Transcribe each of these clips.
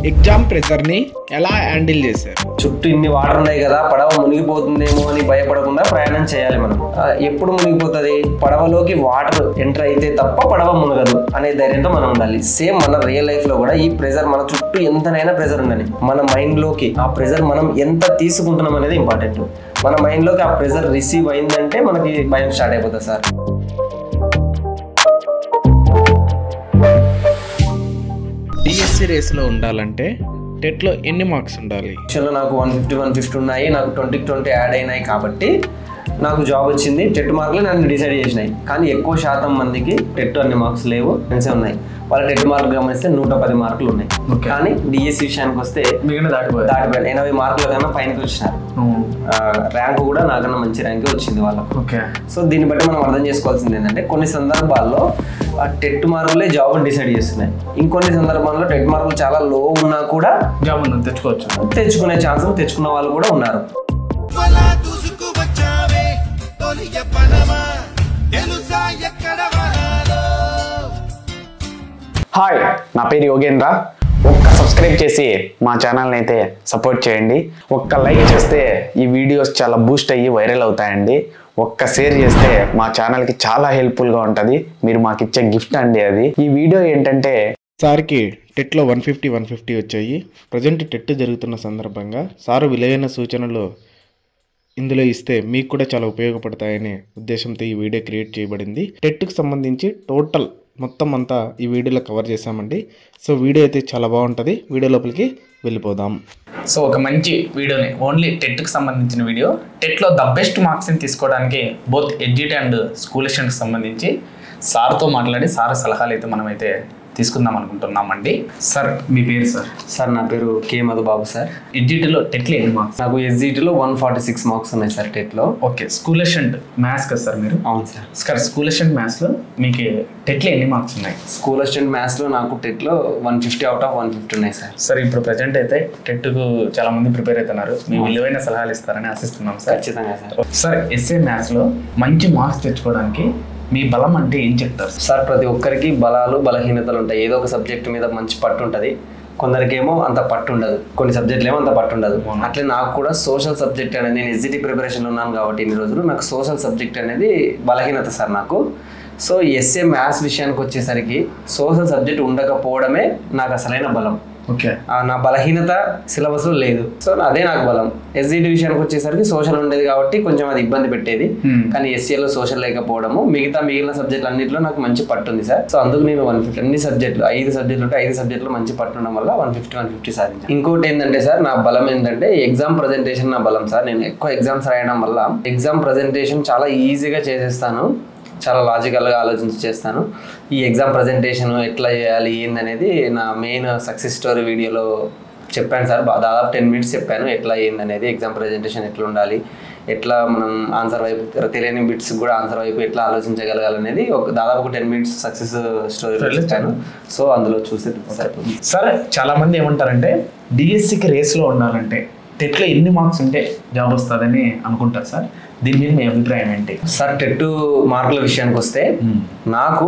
Exam ప్రెషర్ని ఎలా handle చేశారు? చుట్టూ ఇన్ని వాటర్ ఉన్నాయి కదా, పడవ మునిగిపోతుందేమో అని భయపడకుండా ప్రయాణం చేయాలి. మనం ఎప్పుడు మునిగిపోతుంది, పడవలోకి వాటర్ ఎంటర్ అయితే తప్ప పడవ మునగదు అనే ధైర్యంతో మనం ఉండాలి. సేమ్ మన రియల్ లైఫ్ లో కూడా ఈ ప్రెషర్ మన చుట్టూ ఎంతనైనా ప్రెషర్ ఉండాలి. మన మైండ్ లోకి ఆ ప్రెషర్ మనం ఎంత తీసుకుంటున్నాం అనేది ఇంపార్టెంట్. మన మైండ్ లోకి ఆ ప్రెషర్ రిసీవ్ అయిందంటే మనకి భయం స్టార్ట్ అయిపోతుంది సార్. డిఎస్సి రేస్లో ఉండాలంటే టెట్లో ఎన్ని మార్క్స్ ఉండాలి? నాకు 150 ఉన్నాయి, నాకు 20కి 20 యాడ్ అయినాయి కాబట్టి నాకు జాబ్ వచ్చింది. టెట్ మార్కులు నన్ను డిసైడ్ చేసినాయి. కానీ ఎక్కువ శాతం మందికి టెట్ అన్ని మార్క్స్ లేవు, మంచిగా ఉన్నాయి. వాళ్ళ టెట్ మార్కులు గమనిస్తే 110 మార్కులు ఉన్నాయి. కానీ డిఎస్సి విషయానికి వస్తే దాటిపోయారు. 80 మార్కుల కన్నా పైనకి వచ్చినారు. ర్యాంకు కూడా నాకన్నా మంచి ర్యాంకే వచ్చింది వాళ్ళకు. సో దీన్ని బట్టి మనం అర్థం చేసుకోవాల్సింది ఏంటంటే కొన్ని సందర్భాల్లో ఆ టెట్ మార్కులే జాబ్ డిసైడ్ చేస్తున్నాయి. ఇంకొన్ని సందర్భాల్లో టెట్ మార్కులు చాలా లో ఉన్నా కూడా జాబ్ తెచ్చుకునే ఛాన్స్ తెచ్చుకున్న వాళ్ళు కూడా ఉన్నారు. హాయ్, నా పేరు యోగేంద్ర. ఒక్క సబ్స్క్రైబ్ చేసి మా ఛానల్ని అయితే సపోర్ట్ చేయండి. ఒక్క లైక్ చేస్తే ఈ వీడియోస్ చాలా బూస్ట్ అయ్యి వైరల్ అవుతాయండి. ఒక్క షేర్ చేస్తే మా ఛానల్కి చాలా హెల్ప్ఫుల్గా ఉంటుంది. మీరు మాకు ఇచ్చే గిఫ్ట్ అండి అది. ఈ వీడియో ఏంటంటే సార్కి టెట్లో 150 వచ్చాయి. ప్రజెంట్ టెట్ జరుగుతున్న సందర్భంగా సారు విలువైన సూచనలు ఇందులో ఇస్తే మీకు కూడా చాలా ఉపయోగపడతాయనే ఉద్దేశంతో ఈ వీడియో క్రియేట్ చేయబడింది. టెట్కి సంబంధించి టోటల్ మొత్తం అంతా ఈ వీడియోలో కవర్ చేసామండి. సో వీడియో అయితే చాలా బాగుంటుంది. వీడియో లోపలికి వెళ్ళిపోదాం. సో ఒక మంచి వీడియోని, ఓన్లీ టెట్కి సంబంధించిన వీడియో. టెట్లో ద బెస్ట్ మార్క్స్ని తీసుకోవడానికి బోత్ ఎడ్జిట్ అండ్ స్కూల్ స్టూడెంట్కి సంబంధించి సార్తో మాట్లాడి సార్ సలహాలు అయితే మనమైతే తీసుకుందాం అనుకుంటున్నామండి. సార్ మీ పేరు? సార్ నా పేరు కే మధుబాబు సార్. ఎడ్జిట్లో టెట్లో ఎన్ని మార్క్స్? నాకు ఎస్జిటిలో 146 మార్క్స్ ఉన్నాయి సార్ టెట్లో. ఓకే, స్కూల్ అసిస్టెంట్ మ్యాథ్స్ కదా సార్ మీరు? అవును సార్. సార్ స్కూల్ అసిస్టెంట్ మ్యాథ్స్లో మీకు టెట్లో ఎన్ని మార్క్స్ ఉన్నాయి? స్కూల్ అసిస్టెంట్ మ్యాథ్స్లో నాకు టెట్లో 150 అవుట్ ఆఫ్ 150 ఉన్నాయి సార్. సార్ ఇప్పుడు ప్రజెంట్ అయితే టెట్కు చాలా మంది ప్రిపేర్ అవుతున్నారు. మీ విలువైన సలహాలు ఇస్తారని ఆశిస్తున్నాం సార్. ఖచ్చితంగా సార్. సార్ ఎస్ఏ మ్యాథ్స్లో మంచి మార్క్స్ తెచ్చుకోవడానికి మీ బలం అంటే ఏం చెప్తారు సార్? ప్రతి ఒక్కరికి బలాలు బలహీనతలు ఉంటాయి. ఏదో ఒక సబ్జెక్ట్ మీద మంచి పట్టు ఉంటుంది, కొందరికేమో అంత పట్టు ఉండదు, కొన్ని సబ్జెక్టులు ఏమో అంత పట్టు ఉండదు. అట్లే నాకు కూడా సోషల్ సబ్జెక్ట్ అనేది, నేను ఎస్జిటి ప్రిపరేషన్లో ఉన్నాను కాబట్టి ఇన్ని రోజులు నాకు సోషల్ సబ్జెక్ట్ అనేది బలహీనత సార్ నాకు. సో ఎస్ఏ మ్యాథ్స్ విషయానికి వచ్చేసరికి సోషల్ సబ్జెక్ట్ ఉండకపోవడమే నాకు అసలైన బలం. ఓకే, నా బలహీనత సిలబస్లో లేదు. సో అదే నాకు బలం. ఎస్జిటి విషయానికి వచ్చేసరికి సోషల్ ఉండేది కాబట్టి కొంచెం అది ఇబ్బంది పెట్టేది. కానీ ఎస్సీలో సోషల్ లేకపోవడము, మిగిలిన సబ్జెక్టులు అన్నింటిలో నాకు మంచి పట్టు ఉంది సార్. సో అందుకు నేను 150 అన్ని సబ్జెక్టులు 5 సబ్జెక్టులు ఉంటే 5 సబ్జెక్టులు మంచి పట్టు ఉండడం వల్ల 150 సాధించాను. ఇంకోటి ఏంటంటే సార్, నా బలం ఏంటంటే ఎగ్జామ్ ప్రజెంటేషన్ నా బలం సార్. నేను ఎక్కువ ఎగ్జామ్స్ రాయడం వల్ల ఎగ్జామ్ ప్రజెంటేషన్ చాలా ఈజీగా చేసేస్తాను, చాలా లాజికల్గా ఆలోచించి చేస్తాను. ఈ ఎగ్జామ్ ప్రజెంటేషన్ ఎట్లా చేయాలి ఏందనేది నా మెయిన్ సక్సెస్ స్టోరీ వీడియోలో చెప్పాను సార్. దాదాపు 10 minutes చెప్పాను ఎట్లా ఏందనేది, ఎగ్జామ్ ప్రజెంటేషన్ ఎట్లా ఉండాలి, ఎట్లా మనం ఆన్సర్ వైపు తెలియని బిట్స్ కూడా ఆన్సర్ వైపు ఎట్లా ఆలోచించగలగాలనేది దాదాపు 10 minutes సక్సెస్ స్టోరీలో చెప్పాను. సో అందులో చూసి సార్ చాలా మంది ఏమంటారంటే డిఎస్సికి రేస్లో ఉండాలంటే టెట్లో ఎన్ని మార్క్స్ ఉంటే జాబ్ వస్తుందని అనుకుంటారు సార్. దీని మీద మీ అభిప్రాయం ఏంటి సార్? టెట్ మార్కుల విషయానికి వస్తే నాకు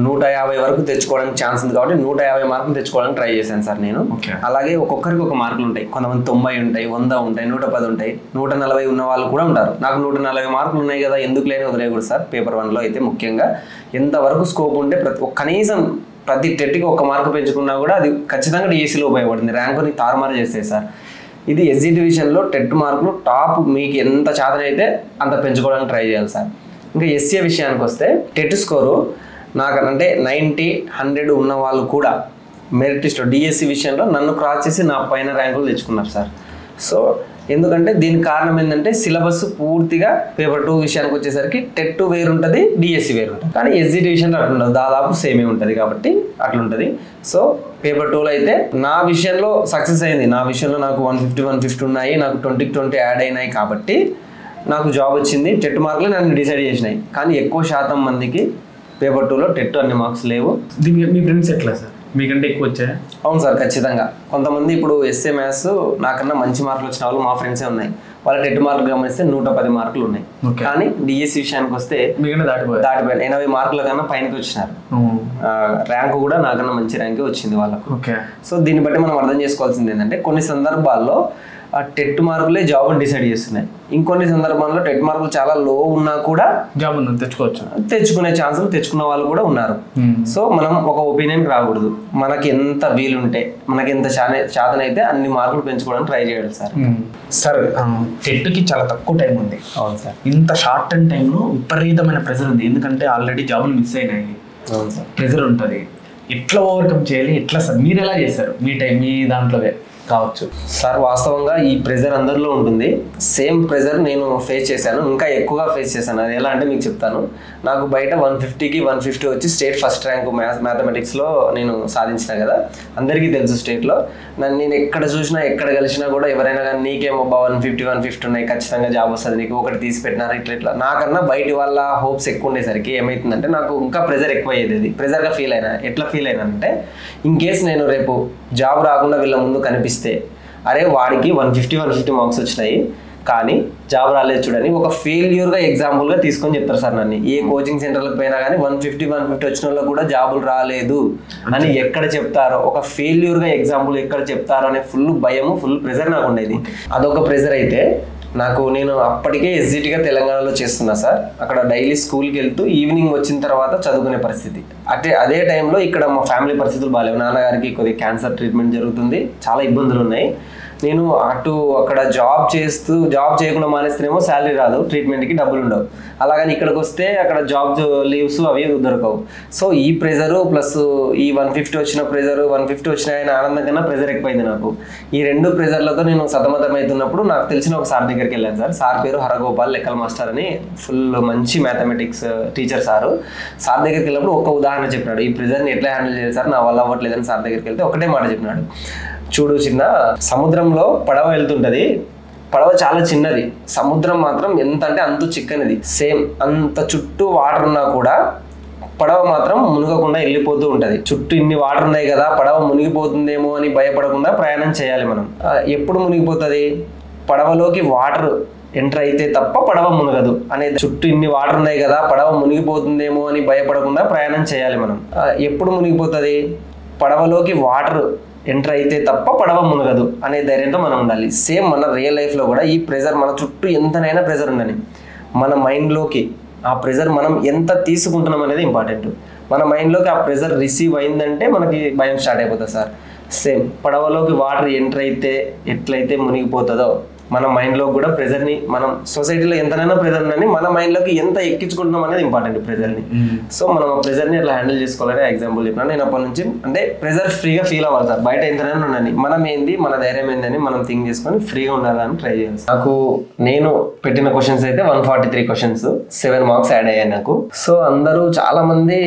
150 వరకు తెచ్చుకోవడానికి ఛాన్స్ ఉంది కాబట్టి 150 మార్కులు తెచ్చుకోవడానికి ట్రై చేశాను సార్ నేను. అలాగే ఒక్కొక్కరికి ఒక మార్కులు ఉంటాయి. కొంతమంది 90 ఉంటాయి, 100 ఉంటాయి, 110 ఉంటాయి, 140 ఉన్న వాళ్ళు కూడా ఉంటారు. నాకు 140 మార్కులు ఉన్నాయి కదా, ఎందుకు లేని వదిలేయకూడదు సార్. పేపర్ 1లో అయితే ముఖ్యంగా ఎంతవరకు స్కోప్ ఉంటే కనీసం ప్రతి టెట్కి 1 మార్కు పెంచుకున్నా కూడా అది ఖచ్చితంగా డిఎస్సిలో ఉపయోగపడుతుంది. ర్యాంకుని తారుమారు చేస్తాయి సార్. ఇది ఎస్జిటి విషయంలో టెట్ మార్కులు టాప్ మీకు ఎంత చేతనైతే అంత పెంచుకోవడానికి ట్రై చేయాలి సార్. ఇంకా ఎస్సీ విషయానికి వస్తే టెట్ స్కోరు నాకంటే 90, 100 ఉన్న వాళ్ళు కూడా మెరిట్ లిస్ట్లో డిఎస్సి విషయంలో నన్ను క్రాస్ చేసి నా పైన ర్యాంకులు తెచ్చుకున్నారు సార్. సో ఎందుకంటే దీనికి కారణం ఏంటంటే సిలబస్ పూర్తిగా పేపర్ 2 విషయానికి వచ్చేసరికి టెట్ వేరు ఉంటుంది, డిఎస్సి వేరు ఉంటుంది. కానీ ఎస్జిటి విషయంలో అట్లా ఉండదు, దాదాపు సేమే ఉంటుంది కాబట్టి అట్లుంటుంది. సో పేపర్ 2లో అయితే నా విషయంలో సక్సెస్ అయింది. నా విషయంలో నాకు 150 ఉన్నాయి, నాకు 20కి 20 యాడ్ అయినాయి కాబట్టి నాకు జాబ్ వచ్చింది. టెట్ మార్కులు నన్ను డిసైడ్ చేసినాయి. కానీ ఎక్కువ శాతం మందికి పేపర్ 2లో టెట్ అన్ని మార్క్స్ లేవు. మీ ఫ్రెండ్స్ ఎట్లా సార్? మీకంటే ఎక్కువ వచ్చాయా? అవును సార్, ఖచ్చితంగా. కొంతమంది ఇప్పుడు ఎస్ఏ మ్యాథ్స్ నాకన్నా మంచి మార్కులు వచ్చిన వాళ్ళు మా ఫ్రెండ్సే ఉన్నాయి. వాళ్ళ టెట్ మార్కులు గమనిస్తే 110 మార్కులు ఉన్నాయి. కానీ డిఎస్సి విషయానికి వస్తే దాటిపోయారు. 80 మార్కుల కన్నా పైనకి వచ్చినారు. ర్యాంకు కూడా నాకన్నా మంచి ర్యాంకే వచ్చింది వాళ్ళకు. సో దీన్ని బట్టి మనం అర్థం చేసుకోవాల్సింది ఏంటంటే కొన్ని సందర్భాల్లో ఆ టెట్ మార్కులే జాబ్ డిసైడ్ చేస్తున్నాయి. ఇంకొన్ని సందర్భాల్లో టెట్ మార్కులు చాలా లో ఉన్నా కూడా జాబ్ తెచ్చుకునే ఛాన్సులు తెచ్చుకున్న వాళ్ళు కూడా ఉన్నారు. సో మనం ఒక ఒపీనియన్ రాకూడదు. మనకి ఎంత వీలుంటే మనకి ఎంత శాతనైతే అన్ని మార్కులు పెంచుకోవడానికి ట్రై చేయాలి సార్. సార్ టెట్కి చాలా తక్కువ టైం ఉంది. అవును సార్. ఇంత షార్ట్ అండ్ టైంలో విపరీతమైన ప్రెజర్ ఉంది. ఎందుకంటే ఆల్రెడీ జాబులు మిస్ అయినాయి. అవును సార్. ప్రెజర్ ఉంటుంది. ఎట్లా ఓవర్కమ్ చేయాలి? ఎట్లా సార్ మీరు ఎలా చేశారు? మీ దాంట్లోవే కావచ్చు సార్. వాస్తవంగా ఈ ప్రెజర్ అందరిలో ఉంటుంది. సేమ్ ప్రెజర్ నేను ఫేస్ చేశాను, ఇంకా ఎక్కువగా ఫేస్ చేశాను. అది ఎలా అంటే మీకు చెప్తాను. నాకు బయట 150కి 150 వచ్చి స్టేట్ ఫస్ట్ ర్యాంక్ మ్యాథమెటిక్స్లో నేను సాధించిన కదా, అందరికీ తెలుసు స్టేట్లో. నేను ఎక్కడ చూసినా ఎక్కడ కలిసినా కూడా ఎవరైనా కానీ నీకేమో 150 ఉన్నాయి, ఖచ్చితంగా జాబ్ వస్తుంది నీకు, ఒకటి తీసి పెట్టినారు ఇట్లా. నాకన్నా బయట వాళ్ళ హోప్స్ ఎక్కువ ఉండేసరికి ఏమవుతుందంటే నాకు ఇంకా ప్రెజర్ ఎక్కువ అయ్యేది. ప్రెజర్గా ఫీల్ అయినా. ఎట్లా ఫీల్ అయినా అంటే ఇన్ కేస్ నేను రేపు జాబ్ రాకుండా వీళ్ళ ముందు కనిపిస్తే అరే వాడికి 150 మార్క్స్ వచ్చినాయి కానీ జాబ్ రాలేదు చూడని ఒక ఫెయిల్యూర్గా ఎగ్జాంపుల్గా తీసుకొని చెప్తారు సార్ నన్ను. ఏ కోచింగ్ సెంటర్లకు పోయినా కానీ 150 వచ్చిన వాళ్ళకి కూడా జాబులు రాలేదు అని ఎక్కడ చెప్తారో, ఒక ఫెయిల్యూర్గా ఎగ్జాంపుల్ ఎక్కడ చెప్తారో అనే ఫుల్ భయము, ఫుల్ ప్రెజర్ నాకు ఉండేది. అదొక ప్రెజర్ అయితే నేను అప్పటికే ఎస్జిటిగా తెలంగాణలో చేస్తున్నా సార్. అక్కడ డైలీ స్కూల్కి వెళ్తూ ఈవినింగ్ వచ్చిన తర్వాత చదువుకునే పరిస్థితి. అదే టైంలో ఇక్కడ మా ఫ్యామిలీ పరిస్థితులు బాగాలేవు. నాన్నగారికి కొద్దిగా క్యాన్సర్ ట్రీట్మెంట్ జరుగుతుంది, చాలా ఇబ్బందులు ఉన్నాయి. నేను అక్కడ జాబ్ చేయకుండా మానేస్తేనేమో శాలరీ రాదు, ట్రీట్మెంట్కి డబ్బులు ఉండవు. అలాగని ఇక్కడికి వస్తే అక్కడ జాబ్ లీవ్స్ అవి దొరకవు. సో ఈ ప్రెజరు ప్లస్ ఈ 150 వచ్చిన ప్రెజరు, 150 వచ్చిన ఆయన ఆనందం కన్నా ప్రెజర్ ఎక్కువైంది నాకు. ఈ రెండు ప్రెజర్లతో నేను సతమతమవుతున్నప్పుడు నాకు తెలిసిన ఒక సార్ దగ్గరికి వెళ్ళాను సార్. సార్ పేరు హరగోపాల్, లెక్కల మాస్టర్ అని, ఫుల్ మంచి మ్యాథమెటిక్స్ టీచర్ సార్ దగ్గరికి వెళ్ళినప్పుడు ఒక ఉదాహరణ చెప్పినాడు. ఈ ప్రెజర్ని ఎట్లా హ్యాండిల్ చేయాలి సార్, నా వల్ల అవ్వట్లేదని సార్ దగ్గరికి వెళ్తే ఒకటే మాట చెప్పినాడు. చూడు చిన్న, సముద్రంలో పడవ వెళ్తుంటది, పడవ చాలా చిన్నది, సముద్రం మాత్రం ఎంత అంటే అంత చిక్కనిది. సేమ్ అంత చుట్టూ వాటర్ ఉన్నా కూడా పడవ మాత్రం మునగకుండా వెళ్ళిపోతూ ఉంటది. చుట్టూ ఇన్ని వాటర్ ఉన్నాయి కదా, పడవ మునిగిపోతుందేమో అని భయపడకుండా ప్రయాణం చేయాలి మనం. ఎప్పుడు మునిగిపోతుంది? పడవలోకి వాటర్ ఎంటర్ అయితే తప్ప పడవ మునగదు అనేది. చుట్టూ ఇన్ని వాటర్ ఉన్నాయి కదా, పడవ మునిగిపోతుందేమో అని భయపడకుండా ప్రయాణం చేయాలి మనం. ఎప్పుడు మునిగిపోతుంది? పడవలోకి వాటర్ ఎంటర్ అయితే తప్ప పడవ మునగదు అనే ధైర్యంతో మనం ఉండాలి. సేమ్ మన రియల్ లైఫ్లో కూడా ఈ ప్రెజర్, మన చుట్టూ ఎంతనైనా ప్రెజర్ ఉందని, మన మైండ్లోకి ఆ ప్రెజర్ మనం ఎంత తీసుకుంటున్నాం అనేది ఇంపార్టెంట్. మన మైండ్లోకి ఆ ప్రెజర్ రిసీవ్ అయిందంటే మనకి భయం స్టార్ట్ అయిపోతుంది సార్. సేమ్ పడవలోకి వాటర్ ఎంటర్ అయితే ఎట్లయితే మునిగిపోతుందో మన మైండ్లో కూడా ప్రెజర్ని, మనం సొసైటీలో ఎంతనైనా ప్రెజర్ ఉందని మన మైండ్లోకి ఎంత ఎక్కించుకుంటున్నాం అనేది ఇంపార్టెంట్ ప్రెజర్ని. సో మనం ఆ ప్రెజర్ని అట్లా హ్యాండిల్ చేసుకోవాలని ఎగ్జాంపుల్ చెప్పినా. నేను అప్పటి నుంచి అంటే ప్రెజర్ ఫ్రీగా ఫీల్ అవ్వాలి సార్. బయట ఎంతనైనా ఉండని, మనం ఏంది, మన ధైర్యం ఏందని మనం థింక్ చేసుకొని ఫ్రీగా ఉండాలని ట్రై చేయాలి. నాకు నేను పెట్టిన క్వశ్చన్స్ అయితే 143 క్వశ్చన్స్, 7 మార్క్స్ యాడ్ అయ్యాయి నాకు. సో అందరూ చాలా మంది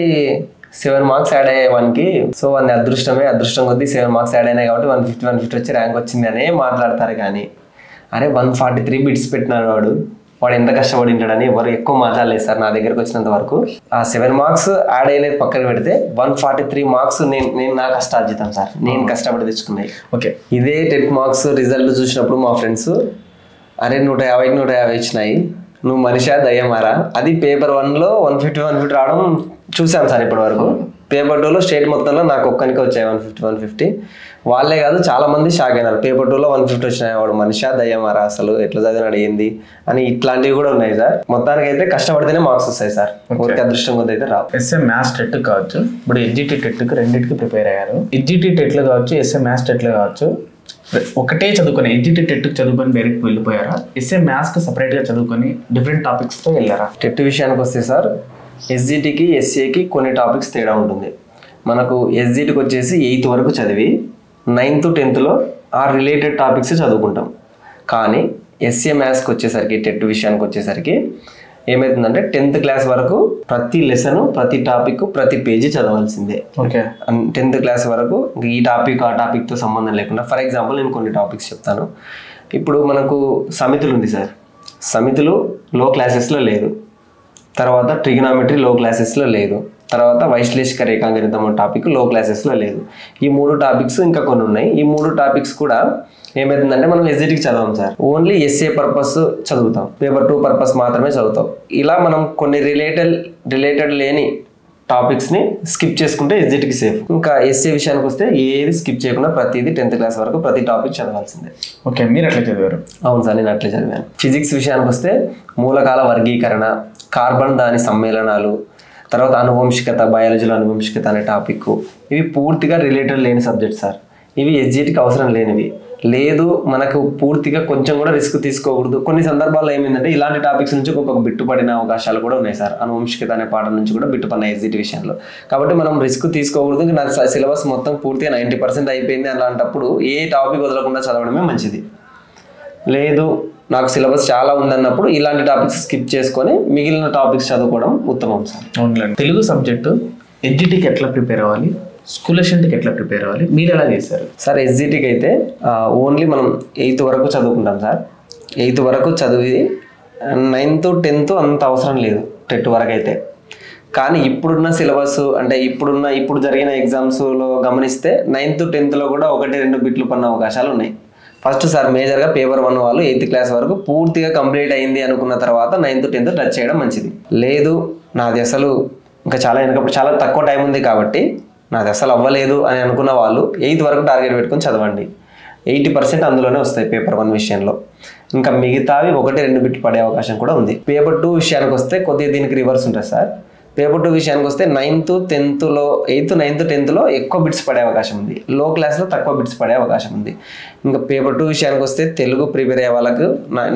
7 మార్క్స్ యాడ్ అయ్యాయి వానికి, సో వాని అదృష్టం కొద్దీ 7 మార్క్స్ యాడ్ అయినాయి కాబట్టి 150 వచ్చి ర్యాంక్ వచ్చింది అనే మాట్లాడతారు. కానీ అరే 143 బిట్స్ పెట్టినాడు వాడు ఎంత కష్టపడి ఉంటాడని ఎవరు ఎక్కువ మాట్లాడలేదు సార్ నా దగ్గరకు వచ్చినంత వరకు. ఆ 7 మార్క్స్ యాడ్ అయ్యేది పక్కన పెడితే 143 మార్క్స్ నేను నా కష్టార్జితం సార్, నేను కష్టపడి తెచ్చుకున్నాయి. ఓకే, ఇదే టెట్ మార్క్స్ రిజల్ట్ చూసినప్పుడు మా ఫ్రెండ్స్ అరే 150కి 150 ఇచ్చినాయి, నువ్వు మనిషా దయ్యమారా. అది పేపర్ 1లో 150 రావడం చూసాను సార్ ఇప్పటి వరకు. పేపర్ 2లో స్టేట్ మొత్తంలో నాకు ఒక్కనికి వచ్చాయి 150. వాళ్ళే కాదు చాలా మంది షాక్ అయినారు. పేపర్ 2లో 150 వచ్చినాయి, వాడు మనిషా దయ్యమారా, అసలు ఎట్లా చదివినాడు ఏంది అని, ఇట్లాంటివి కూడా ఉన్నాయి సార్. మొత్తానికి అయితే కష్టపడితేనే మార్క్స్ వస్తాయి సార్, ఊరికి అదృష్టం కొద్ది అయితే రావు. ఎస్ఏ మ్యాథ్స్ టెట్ కావచ్చు, ఇప్పుడు ఎస్జిటి టెట్కి రెండింటికి ప్రిపేర్ అయ్యారు. ఎస్జిటి టెట్లు కావచ్చు, ఎస్ఏ మ్యాథ్స్ టెట్లు కావచ్చు, ఒకటే చదువుకొని ఎస్జిటి టెట్కి చదువుకొని డైరెక్ట్ వెళ్ళిపోయారా? ఎస్ఏ మ్యాథ్స్కి సపరేట్గా చదువుకొని డిఫరెంట్ టాపిక్స్తో వెళ్ళారా? టెట్ విషయానికి వస్తే సార్, ఎస్జిటికి ఎస్ఏకి కొన్ని టాపిక్స్ తేడా ఉంటుంది. మనకు ఎస్జిటికి వచ్చేసి 8th వరకు చదివి 9th 10thలో ఆ రిలేటెడ్ టాపిక్స్ చదువుకుంటాం. కానీ ఎస్ఏ మ్యాథ్స్కి వచ్చేసరికి, టెట్ విషయానికి వచ్చేసరికి ఏమవుతుందంటే 10th క్లాస్ వరకు ప్రతి లెసన్, ప్రతి టాపిక్, ప్రతి పేజీ చదవాల్సిందే. ఓకే, 10th క్లాస్ వరకు ఈ టాపిక్ ఆ టాపిక్తో సంబంధం లేకుండా. ఫర్ ఎగ్జాంపుల్ నేను కొన్ని టాపిక్స్ చెప్తాను. ఇప్పుడు మనకు సమితులు ఉంది సార్, సమితులు లో క్లాసెస్లో లేదు. తర్వాత ట్రిగనామెట్రీ లో క్లాసెస్లో లేదు. తర్వాత వైశ్లేషిక రేఖాంగణితం టాపిక్ లో క్లాసెస్లో లేదు. ఈ 3 టాపిక్స్ ఇంకా కొన్ని ఉన్నాయి. ఈ 3 టాపిక్స్ కూడా ఏమైతుందంటే మనం ఎస్జిటికి చదవం సార్, ఓన్లీ ఎస్ఏ పర్పస్ చదువుతాం, పేపర్ 2 పర్పస్ మాత్రమే చదువుతాం. ఇలా మనం కొన్ని రిలేటెడ్ లేని టాపిక్స్ని స్కిప్ చేసుకుంటే ఎస్జిటికి సేఫ్. ఇంకా ఎస్ఏ విషయానికి వస్తే ఏది స్కిప్ చేయకుండా ప్రతిదీ 10th క్లాస్ వరకు ప్రతి టాపిక్ చదవాల్సిందే. ఓకే, మీరు ఎట్లా చదివారు? అవును సార్, నేను అట్లే చదివాను. ఫిజిక్స్ విషయానికి వస్తే మూలకాల వర్గీకరణ, కార్బన్ దాని సమ్మేళనాలు, తర్వాత అనువంశికత, బయాలజీలో అనువంశికత అనే టాపిక్, ఇవి పూర్తిగా రిలేటెడ్ లేని సబ్జెక్ట్ సార్. ఇవి ఎస్జిటికి అవసరం లేనివి. లేదు మనకు పూర్తిగా కొంచెం కూడా రిస్క్ తీసుకోకూడదు. కొన్ని సందర్భాల్లో ఏమైందంటే ఇలాంటి టాపిక్స్ నుంచి ఒక్కొక్క బిట్టు పడిన అవకాశాలు కూడా ఉన్నాయి సార్. అనువంశికత అనే పాఠం నుంచి కూడా బిట్టు పడిన ఎస్జిటి విషయంలో. కాబట్టి మనం రిస్క్ తీసుకోకూడదు. నా సిలబస్ మొత్తం పూర్తిగా 90% అయిపోయింది అలాంటప్పుడు ఏ టాపిక్ వదలకుండా చదవడమే మంచిది. లేదు నాకు సిలబస్ చాలా ఉందన్నప్పుడు ఇలాంటి టాపిక్స్ స్కిప్ చేసుకొని మిగిలిన టాపిక్స్ చదువుకోవడం ఉత్తమం సార్. అవునులేండి. తెలుగు సబ్జెక్టు ఎస్జిటికి ఎట్లా ప్రిపేర్ అవ్వాలి, స్కూల్ అసిస్టెంట్కి ఎట్లా ప్రిపేర్ అవ్వాలి, మీరు ఎలా చేశారు సార్? ఎస్జిటికి అయితే ఓన్లీ మనం 8th వరకు చదువుకుంటాం సార్. 8th వరకు చదివి 9th 10th అంత అవసరం లేదు టెట్ వరకు అయితే. కానీ ఇప్పుడున్న సిలబస్ అంటే ఇప్పుడు జరిగిన ఎగ్జామ్స్లో గమనిస్తే 9th 10thలో కూడా 1-2 బిట్లు పడిన అవకాశాలు ఉన్నాయి. ఫస్ట్ సార్ మేజర్గా పేపర్ 1 వాళ్ళు 8th క్లాస్ వరకు పూర్తిగా కంప్లీట్ అయింది అనుకున్న తర్వాత 9th 10th టచ్ చేయడం మంచిది. లేదు నాది అసలు ఇంకా చాలా తక్కువ టైం ఉంది కాబట్టి నాది అసలు అవ్వలేదు అని అనుకున్న వాళ్ళు 8th వరకు టార్గెట్ పెట్టుకొని చదవండి. 80% అందులోనే వస్తాయి పేపర్ 1 విషయంలో. ఇంకా మిగతావి 1-2 బిట్లు పడే అవకాశం కూడా ఉంది. పేపర్ 2 విషయానికి వస్తే కొద్దిగా దీనికి రివర్స్ ఉంటుంది సార్. పేపర్ 2 విషయానికి వస్తే 9th 10thలో 8th 9th 10thలో ఎక్కువ బిట్స్ పడే అవకాశం ఉంది, లో క్లాస్లో తక్కువ బిట్స్ పడే అవకాశం ఉంది. ఇంకా పేపర్ 2 విషయానికి వస్తే తెలుగు ప్రిపేర్ అయ్యే వాళ్ళకు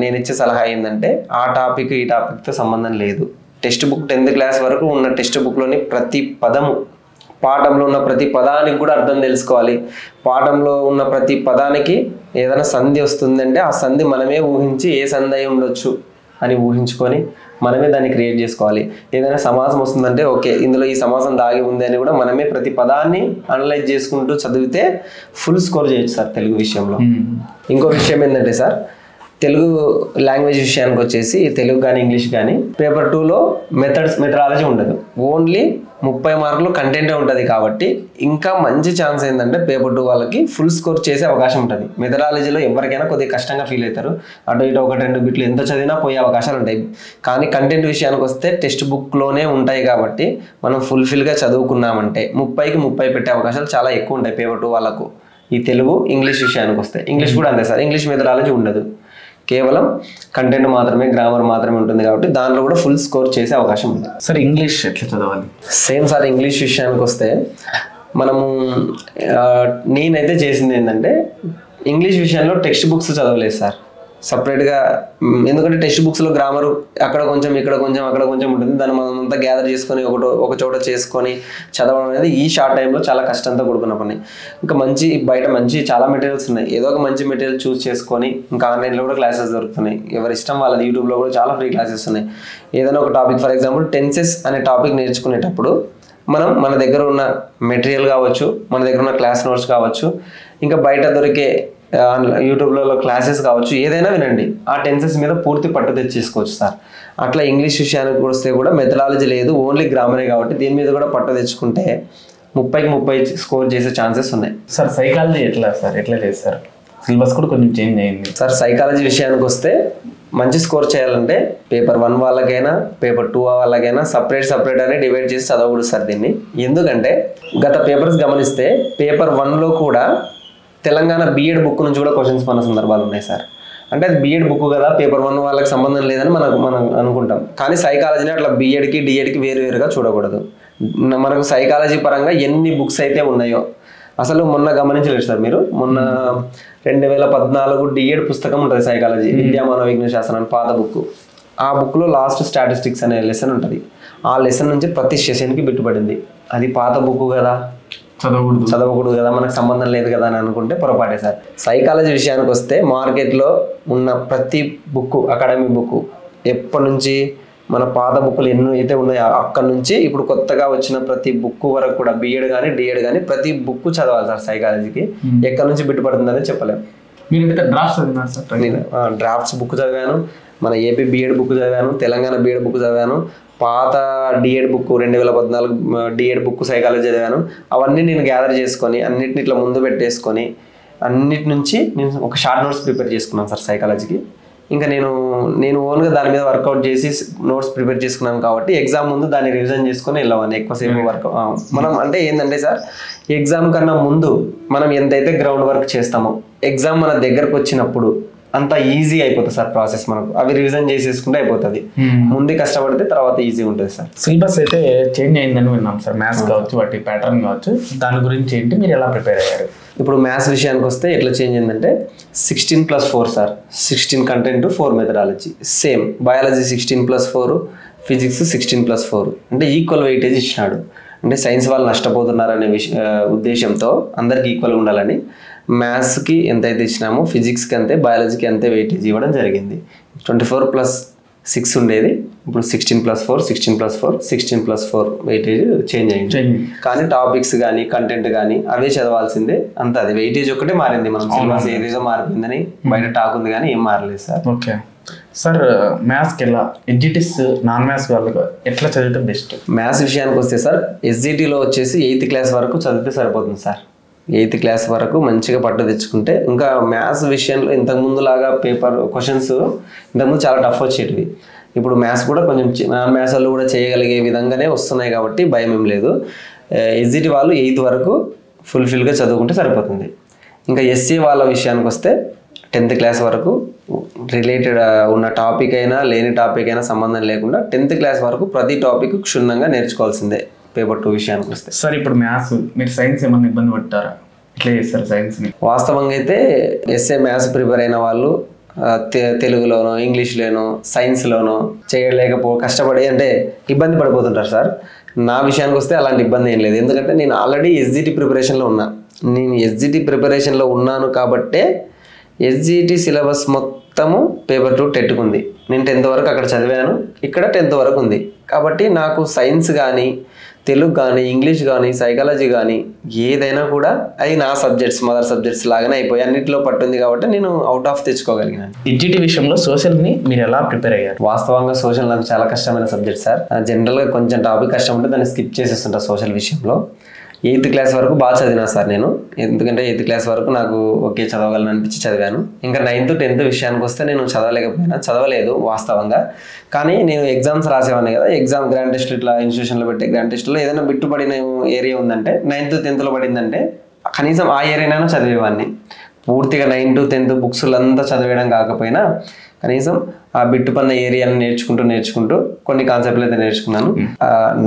నేను ఇచ్చే సలహా ఏంటంటే ఆ టాపిక్ ఈ టాపిక్తో సంబంధం లేదు. టెక్స్ట్ బుక్ 10th క్లాస్ వరకు ఉన్న టెక్స్ట్ బుక్లోని ప్రతి పదము, పాఠంలో ఉన్న ప్రతి పదానికి కూడా అర్థం తెలుసుకోవాలి. పాఠంలో ఉన్న ప్రతి పదానికి ఏదైనా సంధి వస్తుందంటే ఆ సంధి మనమే ఊహించి ఏ సంధి అయి ఉండొచ్చు అని ఊహించుకొని మనమే దాన్ని క్రియేట్ చేసుకోవాలి. ఏదైనా సమాసం వస్తుందంటే ఓకే ఇందులో ఈ సమాసం దాగి ఉంది అని కూడా మనమే ప్రతి పదాన్ని అనలైజ్ చేసుకుంటూ చదివితే ఫుల్ స్కోర్ చేయొచ్చు సార్ తెలుగు విషయంలో. ఇంకో విషయం ఏంటంటే సార్, తెలుగు లాంగ్వేజ్ విషయానికి వచ్చేసి తెలుగు కానీ ఇంగ్లీష్ కానీ పేపర్ 2లో మెథడాలజీ ఉండదు, ఓన్లీ 30 మార్కులు కంటెంటే ఉంటుంది. కాబట్టి ఇంకా మంచి ఛాన్స్ ఏంటంటే పేపర్ 2 వాళ్ళకి ఫుల్ స్కోర్ చేసే అవకాశం ఉంటుంది. మెథడాలజీలో ఎవరికైనా కొద్దిగా కష్టంగా ఫీల్ అవుతారు, అటు ఇటు 1-2 బిట్లు ఎంత చదివినా పోయే అవకాశాలు ఉంటాయి. కానీ కంటెంట్ విషయానికి వస్తే టెక్స్ట్ బుక్లోనే ఉంటాయి కాబట్టి మనం ఫుల్ఫిల్గా చదువుకున్నామంటే 30కి 30 పెట్టే అవకాశాలు చాలా ఎక్కువ ఉంటాయి పేపర్ 2 వాళ్ళకు. ఈ తెలుగు ఇంగ్లీష్ విషయానికి వస్తే ఇంగ్లీష్ కూడా అంతే సార్. ఇంగ్లీష్ మెథడాలజీ ఉండదు, కేవలం కంటెంట్ మాత్రమే, గ్రామర్ మాత్రమే ఉంటుంది కాబట్టి దాంట్లో కూడా ఫుల్ స్కోర్ చేసే అవకాశం ఉంది. సార్ ఇంగ్లీష్ ఎట్లా చదవాలి? సేమ్ సార్, ఇంగ్లీష్ విషయానికి వస్తే మనము నేనైతే చేసింది ఏంటంటే ఇంగ్లీష్ విషయంలో టెక్స్ట్ బుక్స్ చదవలేదు సార్ సపరేట్గా. ఎందుకంటే టెక్స్ట్ బుక్స్లో గ్రామర్ అక్కడ కొంచెం ఇక్కడ కొంచెం అక్కడ కొంచెం ఉంటుంది, దాన్ని మనం అంతా గ్యాదర్ చేసుకొని ఒక చోట చేసుకొని చదవడం అనేది ఈ షార్ట్ టైంలో చాలా కష్టంతో కూడుకున్న పని. ఇంకా బయట చాలా మెటీరియల్స్ ఉన్నాయి, ఏదో ఒక మంచి మెటీరియల్ చూస్ చేసుకొని ఇంకా ఆన్లైన్లో కూడా క్లాసెస్ దొరుకుతున్నాయి, ఎవరి ఇష్టం వాళ్ళది. యూట్యూబ్లో కూడా చాలా ఫ్రీ క్లాసెస్ ఉన్నాయి. ఏదైనా ఒక టాపిక్, ఫర్ ఎగ్జాంపుల్ టెన్సెస్ అనే టాపిక్ నేర్చుకునేటప్పుడు మనం మన దగ్గర ఉన్న మెటీరియల్ కావచ్చు, మన దగ్గర ఉన్న క్లాస్ నోట్స్ కావచ్చు, ఇంకా బయట దొరికే యూట్యూబ్లలో క్లాసెస్ కావచ్చు, ఏదైనా వినండి, ఆ టెన్సెస్ మీద పూర్తి పట్టు తెచ్చేసుకోవచ్చు సార్. అట్లా ఇంగ్లీష్ విషయానికి వస్తే కూడా మెథడాలజీ లేదు, ఓన్లీ గ్రామరే కాబట్టి దీని మీద కూడా పట్టు తెచ్చుకుంటే 30కి 30 స్కోర్ చేసే ఛాన్సెస్ ఉన్నాయి సార్. సైకాలజీ ఎట్లా చేస్తారు? సిలబస్ కూడా కొంచెం చేంజ్ అయింది సార్. సైకాలజీ విషయానికి వస్తే మంచి స్కోర్ చేయాలంటే పేపర్ 1 వాళ్ళకైనా పేపర్ 2 వాళ్ళకైనా సపరేట్ అని డివైడ్ చేసి చదవకూడదు సార్ దీన్ని. ఎందుకంటే గత పేపర్స్ గమనిస్తే పేపర్ 1లో కూడా తెలంగాణ బీఎడ్ బుక్ నుంచి కూడా క్వశ్చన్స్ మన సందర్భాలు ఉన్నాయి సార్. అంటే అది బీఎడ్ బుక్ కదా, పేపర్ 1 వాళ్ళకి సంబంధం లేదని మనం అనుకుంటాం. కానీ సైకాలజీని అట్లా బీఎడ్కి డిఎడ్కి వేరుగా చూడకూడదు. మనకు సైకాలజీ పరంగా ఎన్ని బుక్స్ అయితే ఉన్నాయో అసలు మొన్న గమనించలేదు సార్ మీరు, మొన్న 2014 డిఎడ్ పుస్తకం ఉంటుంది సైకాలజీ, విద్యామానవ విజ్ఞాన శాస్త్రం అని పాత బుక్. ఆ బుక్లో లాస్ట్ స్టాటిస్టిక్స్ అనే లెసన్ ఉంటుంది. ఆ లెసన్ నుంచి ప్రతి సెషన్కి బిట్టుపడింది. అది పాత బుక్ కదా, చదవకూడదు కదా, మనకు సంబంధం లేదు కదా అని అనుకుంటే పొరపాటే సార్. సైకాలజీ విషయానికి వస్తే మార్కెట్లో ఉన్న ప్రతి బుక్, అకాడమిక్ బుక్, ఎప్పటి నుంచి మన పాత బుక్లు ఎన్నో అయితే ఉన్నాయో అక్కడ నుంచి ఇప్పుడు కొత్తగా వచ్చిన ప్రతి బుక్ వరకు కూడా బీఎడ్ కానీ డిఎడ్ కానీ ప్రతి బుక్ చదవాలి సార్. సైకాలజీకి ఎక్కడి నుంచి బిట్టుపడుతుందని చెప్పలేము. మీరు డ్రాఫ్ట్స్ చదివారు సార్? నేను డ్రాఫ్ట్స్ బుక్ చదివాను, మన ఏపీ బీఎడ్ బుక్ చదివాను, తెలంగాణ బీఎడ్ బుక్ చదివాను, పాత D Ed book 2014 D Ed book psychology చదివాను. అవన్నీ నేను గ్యాదర్ చేసుకొని అన్నిటిని ఇట్లా ముందు పెట్టేసుకొని అన్నిటి నుంచి నేను ఒక షార్ట్ నోట్స్ ప్రిపేర్ చేసుకున్నాను సార్ సైకాలజీకి. ఇంకా నేను ఓన్గా దాని మీద వర్కౌట్ చేసి నోట్స్ ప్రిపేర్ చేసుకున్నాను కాబట్టి ఎగ్జామ్ ముందు దాన్ని రివిజన్ చేసుకొని వెళ్ళామని ఎక్కువసేపు వర్కౌట్. మనం అంటే ఏంటంటే సార్, ఎగ్జామ్ కన్నా ముందు మనం ఎంతైతే గ్రౌండ్ వర్క్ చేస్తామో ఎగ్జామ్ మన దగ్గరకు వచ్చినప్పుడు అంత ఈజీ అయిపోతుంది సార్ ప్రాసెస్. మనకు అవి రివిజన్ చేసేసుకుంటే అయిపోతుంది. ముందే కష్టపడితే తర్వాత ఈజీ ఉంటుంది సార్. సిలబస్ అయితే చేంజ్ అయిందని విన్నాం సార్, మ్యాథ్స్ కావచ్చు వాటి ప్యాటర్న్ కావచ్చు, దాని గురించి ఏంటి, మీరు ఎలా ప్రిపేర్ అయ్యారు? ఇప్పుడు మ్యాథ్స్ విషయానికి వస్తే ఎట్లా చేంజ్ అయిందంటే 16+4 sir. 16 content 4 methodology same. Biology 16+4, physics 16+4 అంటే ఈక్వల్ వెయిటేజ్ ఇచ్చినాడు. అంటే సైన్స్ వాళ్ళు నష్టపోతున్నారనే ఉద్దేశంతో అందరికి ఈక్వల్గా ఉండాలని మ్యాథ్స్కి ఎంతైతే ఇచ్చినామో ఫిజిక్స్కి అంతే, బయాలజీకి అంతే వెయిటేజ్ ఇవ్వడం జరిగింది. 24+6 ఉండేది, ఇప్పుడు 16+4, 16+4, 16+4 వెయిటేజ్ చేంజ్ అయింది. కానీ టాపిక్స్ కానీ కంటెంట్ కానీ అవే చదవాల్సిందే, అంత అది వెయిటేజ్ ఒకటే మారింది. మనం సిలబస్ ఏదేదో మారిపోయిందని బయట టాక్ ఉంది కానీ ఏం మారలేదు సార్. ఓకే సార్, మ్యాథ్స్కి ఎలా ఎడ్జిటిస్ నాన్ మ్యాథ్స్ వాళ్ళకు ఎట్లా చదివితే బెస్ట్? మ్యాథ్స్ విషయానికి వస్తే సార్ ఎస్జిటిలో వచ్చేసి 8th క్లాస్ వరకు చదివితే సరిపోతుంది సార్. 8th క్లాస్ వరకు మంచిగా పట్టు తెచ్చుకుంటే ఇంకా మ్యాథ్స్ విషయంలో ఇంతకుముందు లాగా పేపర్ క్వశ్చన్స్ ఇంతకుముందు చాలా టఫ్ వచ్చేటివి. ఇప్పుడు మ్యాథ్స్ కూడా కొంచెం నాన్ మ్యాథ్స్ వాళ్ళు కూడా చేయగలిగే విధంగానే వస్తున్నాయి కాబట్టి భయం ఏం లేదు. ఎస్జిటి వాళ్ళు 8th వరకు ఫుల్ఫిల్గా చదువుకుంటే సరిపోతుంది. ఇంకా ఎస్సీ వాళ్ళ విషయానికి వస్తే 10th క్లాస్ వరకు రిలేటెడ్ ఉన్న టాపిక్ అయినా లేని టాపిక్ అయినా సంబంధం లేకుండా 10th క్లాస్ వరకు ప్రతి టాపిక్ క్షుణ్ణంగా నేర్చుకోవాల్సిందే. పేపర్ 2 విషయానికి వస్తే సార్, ఇప్పుడు మ్యాథ్స్ మీరు సైన్స్ ఏమన్నా ఇబ్బంది పడతారా? ఎట్లా చేస్తారు సైన్స్ని? వాస్తవంగా అయితే ఎస్ఏ మ్యాథ్స్ ప్రిపేర్ అయిన వాళ్ళు తెలుగులోనో ఇంగ్లీష్లోనో సైన్స్లోనో కష్టపడి అంటే ఇబ్బంది పడిపోతుంటారు సార్. నా విషయానికి వస్తే అలాంటి ఇబ్బంది ఏం లేదు. ఎందుకంటే నేను ఆల్రెడీ ఎస్జిటి ప్రిపరేషన్లో ఉన్నా. నేను ఎస్జిటి ప్రిపరేషన్లో ఉన్నాను కాబట్టే ఎస్జిటి సిలబస్ మొత్తము పేపర్ 2 టెట్టుకుంది. నేను 10th వరకు అక్కడ చదివాను, ఇక్కడ 10th వరకు ఉంది. కాబట్టి నాకు సైన్స్ కానీ తెలుగు కానీ ఇంగ్లీష్ కానీ సైకాలజీ కానీ ఏదైనా కూడా అది నా సబ్జెక్ట్స్ మదర్ సబ్జెక్ట్స్ లాగానే అయిపోయి అన్నింటిలో పట్టుంది కాబట్టి నేను అవుట్ ఆఫ్ తెచ్చుకోగలిగినాను. ఎడ్జిటి విషయంలో సోషల్ని మీరు ఎలా ప్రిపేర్ అయ్యారు? వాస్తవంగా సోషల్ నాకు చాలా కష్టమైన సబ్జెక్ట్ సార్. జనరల్గా కొంచెం టాపిక్ కష్టం ఉంటే దాన్ని స్కిప్ చేసేస్తుంటా సోషల్ విషయంలో. 8th క్లాస్ వరకు బాగా చదివినా సార్ నేను. ఎందుకంటే 8th క్లాస్ వరకు నాకు ఓకే చదవగలను అనిపించి చదివాను. ఇంకా 9th 10th విషయానికి వస్తే నేను చదవలేదు వాస్తవంగా. కానీ నేను ఎగ్జామ్స్ రాసేవాడిని కదా, ఎగ్జామ్ గ్రాండ్ టెస్ట్ ఇట్లా ఇన్స్టిట్యూషన్లో పెట్టే గ్రాండ్ టెస్ట్లో ఏదైనా బిట్టుపడిన ఏరియా ఉందంటే 9th 10thలో పడిందంటే కనీసం ఆ ఏరియానైనా చదివేవాడిని. పూర్తిగా 9th 10th బుక్స్లంతా చదివేయడం కాకపోయినా కనీసం ఆ బిట్టుపన్న ఏరియాని నేర్చుకుంటూ కొన్ని కాన్సెప్ట్లు అయితే నేర్చుకున్నాను.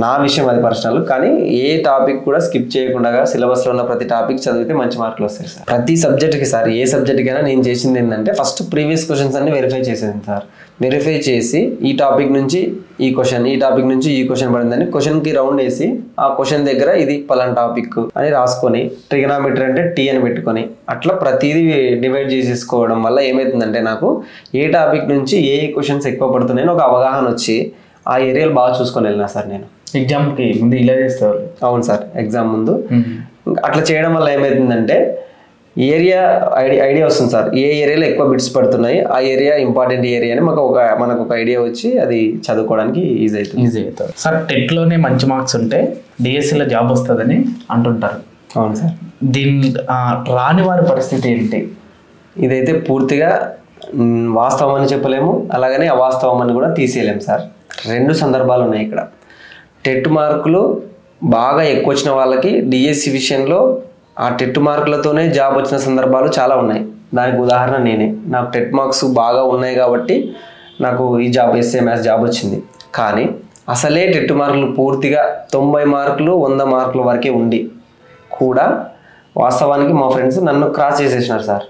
నా విషయం అది పర్సనల్. కానీ ఏ టాపిక్ కూడా స్కిప్ చేయకుండా సిలబస్లో ఉన్న ప్రతి టాపిక్ చదివితే మంచి మార్కులు వస్తాయి సార్. ప్రతి సబ్జెక్ట్కి సార్, ఏ సబ్జెక్ట్కైనా నేను చేసింది ఏంటంటే ఫస్ట్ ప్రీవియస్ క్వశ్చన్స్ అన్ని వెరిఫై చేసేది సార్. వెరిఫై చేసి ఈ టాపిక్ నుంచి ఈ క్వశ్చన్, ఈ టాపిక్ నుంచి ఈ క్వశ్చన్ పడిందని క్వశ్చన్కి రౌండ్ వేసి ఆ క్వశ్చన్ దగ్గర ఇది పలానా టాపిక్ అని రాసుకొని ట్రిగనామెట్రీ అంటే టీ అని పెట్టుకొని అట్లా ప్రతిదీ డివైడ్ చేసేసుకోవడం వల్ల ఏమవుతుందంటే నాకు ఏ టాపిక్ నుంచి ఏ క్వశ్చన్స్ ఎక్కువ పడుతున్నాయని ఒక అవగాహన వచ్చి ఆ ఏరియాలు బాగా చూసుకొని వెళ్ళినా సార్ నేను. ఎగ్జామ్కి ముందు ఇలా చేస్తారు? అవును సార్, ఎగ్జామ్ ముందు అట్లా చేయడం వల్ల ఏమవుతుందంటే ఏరియా ఐడియా వస్తుంది సార్. ఏ ఏరియాలో ఎక్కువ బిట్స్ పడుతున్నాయి, ఆ ఏరియా ఇంపార్టెంట్ ఏరియా అని మనకు ఒక ఐడియా వచ్చి అది చదువుకోవడానికి ఈజీ అవుతుంది సార్. టెట్లోనే మంచి మార్క్స్ ఉంటే డిఎస్సిలో జాబ్ వస్తుందని అంటుంటారు. అవును సార్. దీన్ని రాని వారి పరిస్థితి ఏంటి? ఇదైతే పూర్తిగా వాస్తవం అని చెప్పలేము, అలాగనే అవాస్తవం అని కూడా తీసేయలేము సార్. 2 సందర్భాలు ఉన్నాయి ఇక్కడ. టెట్ మార్కులు బాగా ఎక్కువ వచ్చిన వాళ్ళకి డిఎస్సి విషయంలో ఆ టెట్ మార్కులతోనే జాబ్ వచ్చిన సందర్భాలు చాలా ఉన్నాయి. దానికి ఉదాహరణ నేనే. నాకు టెట్ మార్క్స్ బాగా ఉన్నాయి కాబట్టి నాకు ఈ జాబ్ ఎస్ఏ మ్యాథ్స్ జాబ్ వచ్చింది. కానీ అసలే టెట్ మార్కులు పూర్తిగా 90 మార్కులు 100 మార్కుల వరకే ఉండి కూడా వాస్తవానికి మా ఫ్రెండ్స్ నన్ను క్రాస్ చేసేసినారు సార్.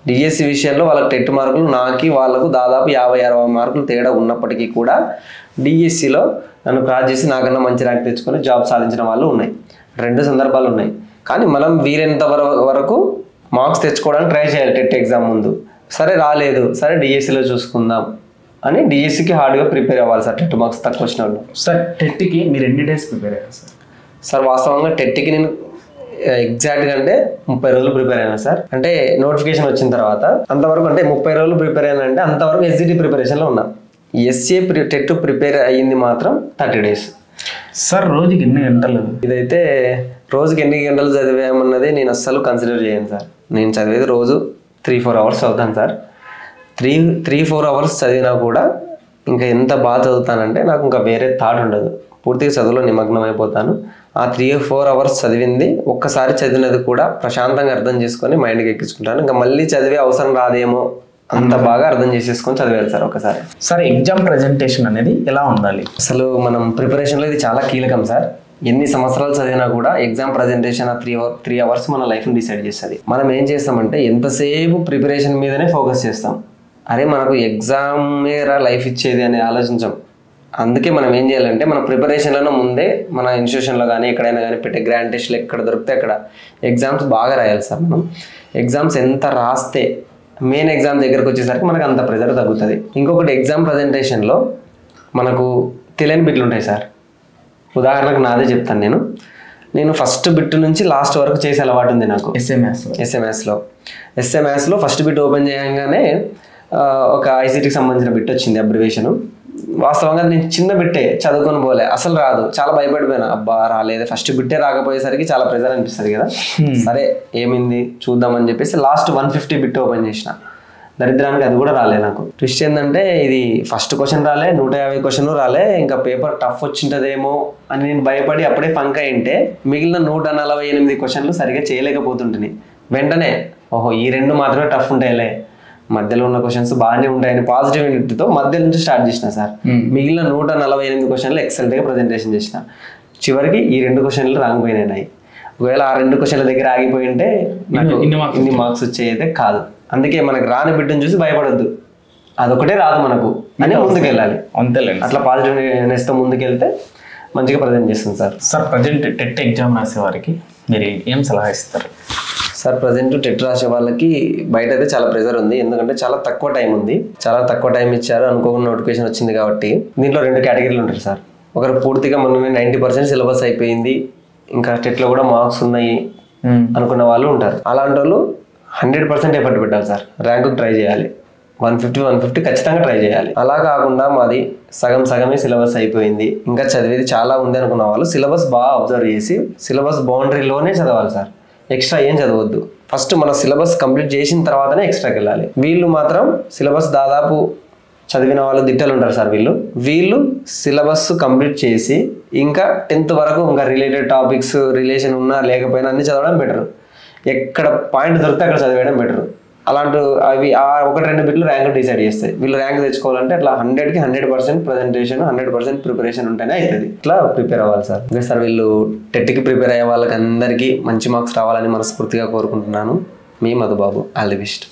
డిఎస్సి విషయంలో వాళ్ళకి టెట్ మార్కులు వాళ్ళకు దాదాపు 50-60 మార్కులు తేడా ఉన్నప్పటికీ కూడా డిఎస్సిలో నన్ను క్రాస్ చేసి నాకన్నా మంచి ర్యాంక్ తెచ్చుకొని జాబ్ సాధించిన వాళ్ళు ఉన్నాయి. 2 సందర్భాలు ఉన్నాయి. కానీ మనం వీలైనంత వరకు మార్క్స్ తెచ్చుకోవడానికి ట్రై చేయాలి టెట్ ఎగ్జామ్ ముందు. సరే రాలేదు, సరే డిఎస్సిలో చూసుకుందాం అని డిఎస్సికి హార్డ్గా ప్రిపేర్ అవ్వాలి సార్. టెట్ మార్క్స్ తక్కువ వచ్చిన వాళ్ళు. సార్ టెట్కి మీరు ఎన్ని డేస్ ప్రిపేర్ అయ్యారు సార్? సార్ వాస్తవంగా టెట్కి నేను ఎగ్జాక్ట్గా అంటే 30 రోజులు ప్రిపేర్ అయినా సార్. అంటే నోటిఫికేషన్ వచ్చిన తర్వాత అంతవరకు అంటే 30 రోజులు ప్రిపేర్ అయినా అంటే అంతవరకు ఎస్జిటి ప్రిపరేషన్లో ఉన్నా. ఎస్ఏ టెట్ ప్రిపేర్ అయ్యింది మాత్రం 30 days. సార్ రోజుకి ఎన్ని గంటలు? ఇదైతే రోజుకి ఎన్ని గంటలు చదివామన్నది నేను అస్సలు కన్సిడర్ చేయను సార్. నేను చదివేది రోజు 3-4 hours చదువుతాను సార్. 3-4 hours చదివినా కూడా ఇంకా ఎంత బాగా చదువుతానంటే నాకు ఇంకా వేరే థాట్ ఉండదు, పూర్తిగా చదువులో నిమగ్నం అయిపోతాను. ఆ 3-4 hours చదివింది ఒక్కసారి చదివినది కూడా ప్రశాంతంగా అర్థం చేసుకొని మైండ్కి ఎక్కించుకుంటాను. ఇంకా మళ్ళీ చదివే అవసరం రాదేమో అంత బాగా అర్థం చేసేసుకొని చదివేది సార్ ఒకసారి. సార్ ఎగ్జామ్ ప్రెజెంటేషన్ అనేది ఎలా ఉండాలి? అసలు మనం ప్రిపరేషన్లో ఇది చాలా కీలకం సార్. ఎన్ని సంవత్సరాలు చదివినా కూడా ఎగ్జామ్ ప్రజెంటేషన్ ఆ 3 hours మన లైఫ్ని డిసైడ్ చేస్తుంది. మనం ఏం చేస్తామంటే ఎంతసేపు ప్రిపరేషన్ మీదనే ఫోకస్ చేస్తాం. అరే మనకు ఎగ్జామే లైఫ్ ఇచ్చేది అని ఆలోచించాం. అందుకే మనం ఏం చేయాలంటే మన ప్రిపరేషన్లను ముందే మన ఇన్స్టిట్యూషన్లో కానీ ఎక్కడైనా కానీ పెట్టే గ్రాండ్ టెస్ట్లు ఎక్కడ దొరికితే అక్కడ ఎగ్జామ్స్ బాగా రాయాలి సార్. మనం ఎగ్జామ్స్ ఎంత రాస్తే మెయిన్ ఎగ్జామ్ దగ్గరకు వచ్చేసరికి మనకు అంత ప్రెజర్ తగ్గుతుంది. ఇంకొకటి ఎగ్జామ్ ప్రజెంటేషన్లో మనకు తెలియని బిట్లు ఉంటాయి సార్. ఉదాహరణకు నాదే చెప్తాను. నేను ఫస్ట్ బిట్ నుంచి లాస్ట్ వరకు చేసే అలవాటు ఉంది నాకు. ఎస్ఏ మ్యాథ్స్లో ఫస్ట్ బిట్ ఓపెన్ చేయగానే ఒక ఐసీటీకి సంబంధించిన బిట్ వచ్చింది, అబ్రివేషను. వాస్తవంగా నేను చిన్న బిట్టే చదువుకొని పోలే, అసలు రాదు, చాలా భయపడిపోయినా. అబ్బా రాలేదు, ఫస్ట్ బిట్టే రాకపోయేసరికి చాలా ప్రెజర్ అనిపిస్తుంది కదా. సరే ఏమైంది చూద్దామని చెప్పేసి లాస్ట్ 150 బిట్ ఓపెన్ చేసిన. దరిద్రానికి అది కూడా రాలే నాకు. ట్విస్ట్ ఏంటంటే ఇది ఫస్ట్ క్వశ్చన్ రాలే, 150 క్వశ్చన్ రాలే, ఇంకా పేపర్ టఫ్ వచ్చింటదేమో అని నేను భయపడి అప్పుడే ఫంక్ అయింటే మిగిలిన 148 క్వశ్చన్లు సరిగా చేయలేకపోతుంటుంది. వెంటనే ఓహో ఈ 2 మాత్రమే టఫ్ ఉంటాయిలే, మధ్యలో ఉన్న క్వశ్చన్స్ బాగానే ఉంటాయని పాజిటివిటీతో మధ్య నుంచి స్టార్ట్ చేసిన సార్. మిగిలిన 148 క్వశ్చన్లు ఎక్సలెంట్గా ప్రజెంటేషన్ చేసిన. చివరికి ఈ 2 క్వశ్చన్లు రాంగ్ పోయినాయి. ఒకవేళ ఆ 2 క్వశ్చన్ల దగ్గర ఆగిపోయింటే నాకు ఇన్ని మార్క్స్ వచ్చేది కాదు. అందుకే మనకు రాని బిడ్డను చూసి భయపడొద్దు, అదొకటే రాదు మనకు అని ముందుకెళ్ళాలి. అంతేలేండి. అట్లా పాజిటివ్నెస్తో ముందుకెళ్తే మంచిగా ప్రజెంట్ చేస్తుంది sir. Sir present TET exam రాసే వారికి మీరు ఏం సలహా ఇస్తారు? సార్ ప్రజెంట్ టెట్ రాసే వాళ్ళకి బయట అయితే చాలా ప్రెజర్ ఉంది, ఎందుకంటే చాలా తక్కువ టైం ఉంది, చాలా తక్కువ టైం ఇచ్చారు, అనుకోకుండా నోటిఫికేషన్ వచ్చింది కాబట్టి. దీంట్లో 2 కేటగిరీలు ఉంటారు సార్. ఒకరు పూర్తిగా మనమే 90% సిలబస్ అయిపోయింది, ఇంకా టెట్లో కూడా మార్క్స్ ఉన్నాయి అనుకున్న వాళ్ళు ఉంటారు. అలాంటి వాళ్ళు 100% ఎఫర్ట్ పెట్టాలి సార్, ర్యాంకుకి ట్రై చేయాలి, 150 ఖచ్చితంగా ట్రై చేయాలి. అలా కాకుండా మాది సగమే సిలబస్ అయిపోయింది, ఇంకా చదివేది చాలా ఉంది అనుకున్న వాళ్ళు సిలబస్ బాగా అబ్జర్వ్ చేసి సిలబస్ బౌండరీలోనే చదవాలి సార్, ఎక్స్ట్రా ఏం చదవద్దు. ఫస్ట్ మన సిలబస్ కంప్లీట్ చేసిన తర్వాతనే ఎక్స్ట్రాకి వెళ్ళాలి. వీళ్ళు మాత్రం సిలబస్ దాదాపు చదివిన వాళ్ళు దిట్టలు ఉంటారు సార్. వీళ్ళు సిలబస్ కంప్లీట్ చేసి ఇంకా 10th వరకు ఇంకా రిలేటెడ్ టాపిక్స్ రిలేషన్ ఉన్నా లేకపోయినా అన్ని చదవడం బెటర్. ఎక్కడ పాయింట్ దొరికితే అక్కడ చదివేయడం బెటర్. అలాంటి అవి ఆ 1-2 బిట్లు ర్యాంక్ డిసైడ్ చేస్తాయి. వీళ్ళు ర్యాంక్ తెచ్చుకోవాలంటే అట్లా 100కి 100% ప్రజెంటేషన్ 100% ప్రిపరేషన్ ఉంటేనే అవుతుంది. ఇట్లా ప్రిపేర్ అవ్వాలి సార్. ఓకే సార్, వీళ్ళు టెట్కి ప్రిపేర్ అయ్యే వాళ్ళకి అందరికీ మంచి మార్క్స్ రావాలని మనస్ఫూర్తిగా కోరుకుంటున్నాను. మీ మధుబాబు, ఆల్ ది బెస్ట్.